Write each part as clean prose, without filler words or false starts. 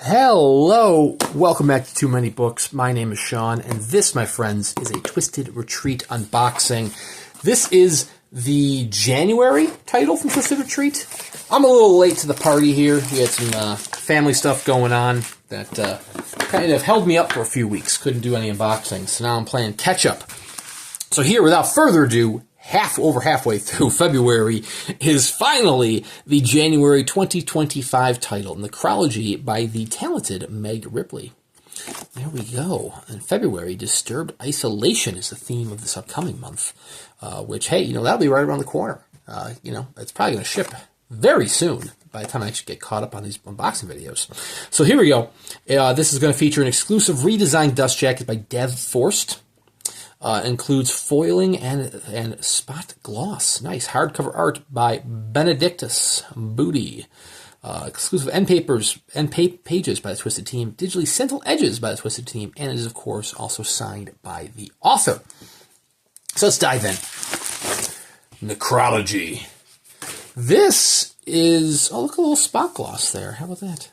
Hello, welcome back to Too Many Books. My name is Sean, and this, my friends, is a Twisted Retreat unboxing. This is the January title from Twisted Retreat. I'm a little late to the party here. We had some family stuff going on that kind of held me up for a few weeks. Couldn't do any unboxings, so now I'm playing catch up. So here, without further ado, over halfway through February, is finally the January 2025 title, Necrology by the talented Meg Ripley. There we go. In February, Disturbed Isolation is the theme of this upcoming month, which, hey, that'll be right around the corner. It's probably going to ship very soon by the time I actually get caught up on these unboxing videos. So here we go. This is going to feature an exclusive redesigned dust jacket by Devin Forst. Includes foiling and spot gloss. Nice. Hardcover art by Benediktus Budi. Exclusive end pages by the Twisted Team. Digitally Sentinel edges by the Twisted Team. And it is, of course, also signed by the author. So let's dive in. Necrology. This is... Oh, look at a little spot gloss there. How about that?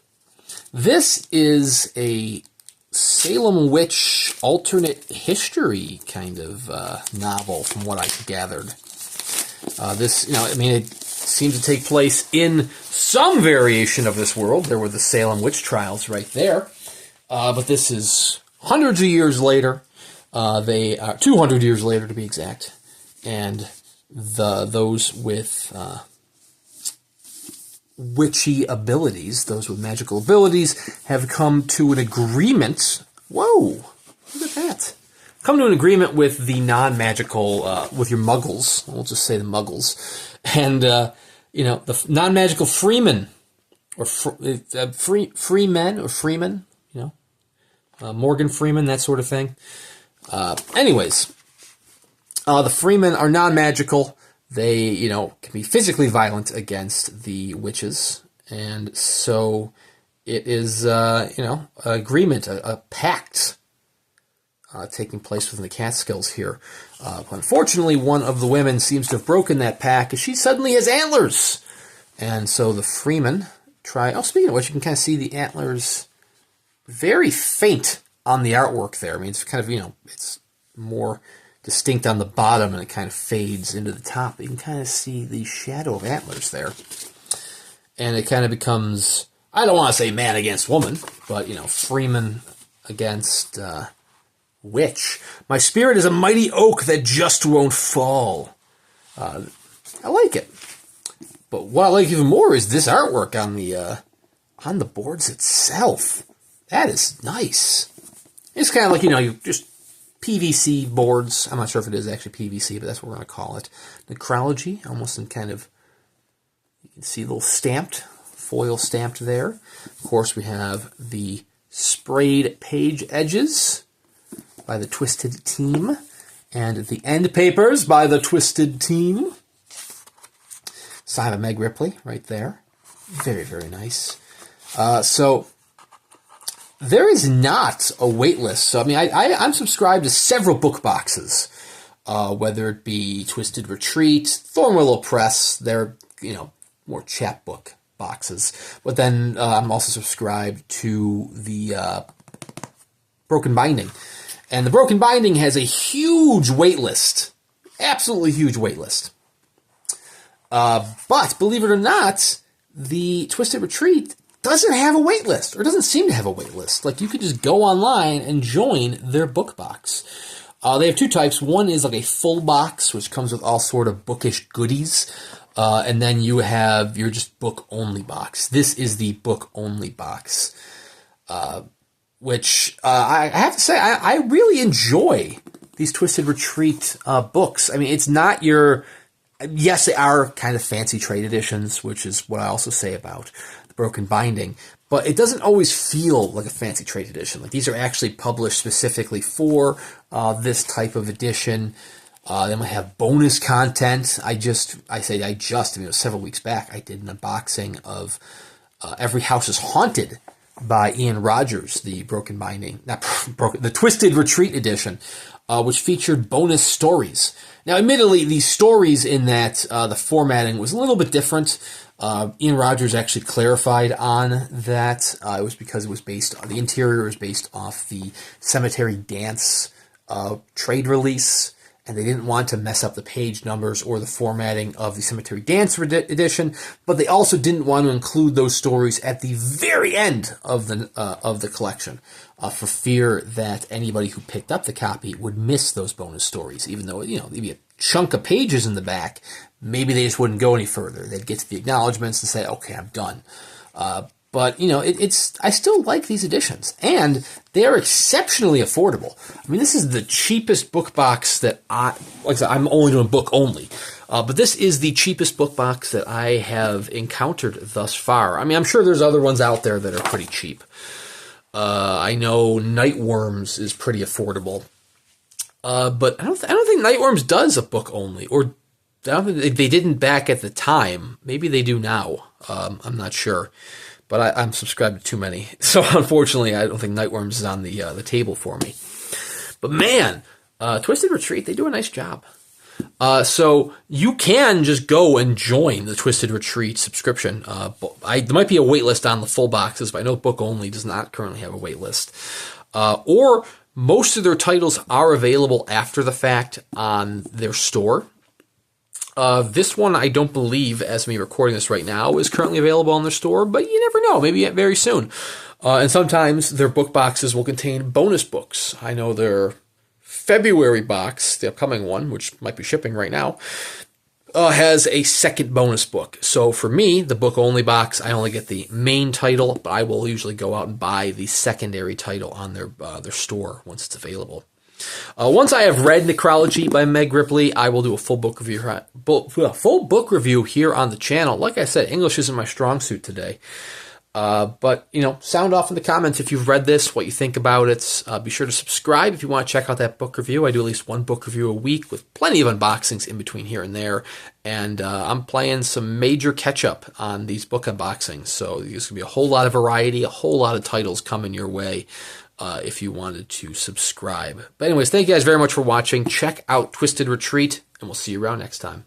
This is a Salem Witch alternate history kind of novel, from what I gathered. It seems to take place in some variation of this world. There were the Salem Witch trials right there. But this is hundreds of years later. They are 200 years later, to be exact. And those with witchy abilities, those with magical abilities, have come to an agreement. Whoa, look at that. Come to an agreement with the non-magical, with your muggles. We'll just say the muggles. And, the non-magical freemen, or freemen, Morgan Freeman, that sort of thing. The freemen are non-magical. They, can be physically violent against the witches, and so it is, an agreement, a pact taking place within the Catskills here. Unfortunately, one of the women seems to have broken that pact, as she suddenly has antlers, and so the freemen try... Oh, speaking of which, you can kind of see the antlers very faint on the artwork there. I mean, it's kind of, it's more distinct on the bottom, and it kind of fades into the top. You can kind of see the shadow of antlers there. And it kind of becomes, I don't want to say man against woman, but, freeman against witch. My spirit is a mighty oak that just won't fall. I like it. But what I like even more is this artwork on the boards itself. That is nice. It's kind of like, you just PVC boards. I'm not sure if it is actually PVC, but that's what we're going to call it. Necrology, almost in kind of, you can see a little stamped, foil stamped there. Of course, we have the sprayed page edges by the Twisted Team, and the end papers by the Twisted Team. Signed by Meg Ripley right there. Very, very nice. So there is not a wait list. So, I'm subscribed to several book boxes, whether it be Twisted Retreat, Thornwillow Press. They're, more chapbook boxes. But then I'm also subscribed to the Broken Binding. And the Broken Binding has a huge wait list. Absolutely huge wait list. But, believe it or not, the Twisted Retreat doesn't have a wait list, or doesn't seem to have a wait list. Like, you could just go online and join their book box. They have two types. One is like a full box, which comes with all sort of bookish goodies. And then you have your just book-only box. This is the book-only box, which I have to say, I really enjoy these Twisted Retreat books. I mean, it's not your... Yes, they are kind of fancy trade editions, which is what I also say about the Broken Binding, but it doesn't always feel like a fancy trade edition. Like, these are actually published specifically for this type of edition. Then we have bonus content. It was several weeks back, I did an unboxing of Every House is Haunted by Ian Rogers, the the Twisted Retreat edition, which featured bonus stories. Now, admittedly, the stories in that, the formatting was a little bit different. Ian Rogers actually clarified on that. It was because it was the interior was based off the Cemetery Dance trade release, and they didn't want to mess up the page numbers or the formatting of the Cemetery Dance edition, but they also didn't want to include those stories at the very end of the collection, for fear that anybody who picked up the copy would miss those bonus stories, even though, there'd be a chunk of pages in the back. Maybe they just wouldn't go any further. They'd get to the acknowledgments and say, okay, I'm done. But I still like these editions, and they are exceptionally affordable. I mean, this is the cheapest book box that like I said, I'm only doing book only, but this is the cheapest book box that I have encountered thus far. I mean, I'm sure there's other ones out there that are pretty cheap. I know Nightworms is pretty affordable, but I don't think Nightworms does a book only, or I don't think they didn't back at the time. Maybe they do now. I'm not sure. But I'm subscribed to too many. So unfortunately, I don't think Nightworms is on the table for me. But man, Twisted Retreat, they do a nice job. So you can just go and join the Twisted Retreat subscription. There might be a wait list on the full boxes, but I know book only does not currently have a wait list. Or most of their titles are available after the fact on their store. This one, I don't believe, as me recording this right now, is currently available on their store, but you never know, maybe very soon. And sometimes their book boxes will contain bonus books. I know their February box, the upcoming one, which might be shipping right now, has a second bonus book. So for me, the book-only box, I only get the main title, but I will usually go out and buy the secondary title on their store once it's available. Once I have read Necrology by Meg Ripley, I will do a full book review here on the channel. Like I said, English isn't my strong suit today. But, sound off in the comments if you've read this, what you think about it. Be sure to subscribe if you want to check out that book review. I do at least one book review a week with plenty of unboxings in between here and there. And I'm playing some major catch-up on these book unboxings. So there's going to be a whole lot of variety, a whole lot of titles coming your way. If you wanted to subscribe. But anyways, thank you guys very much for watching. Check out Twisted Retreat, and we'll see you around next time.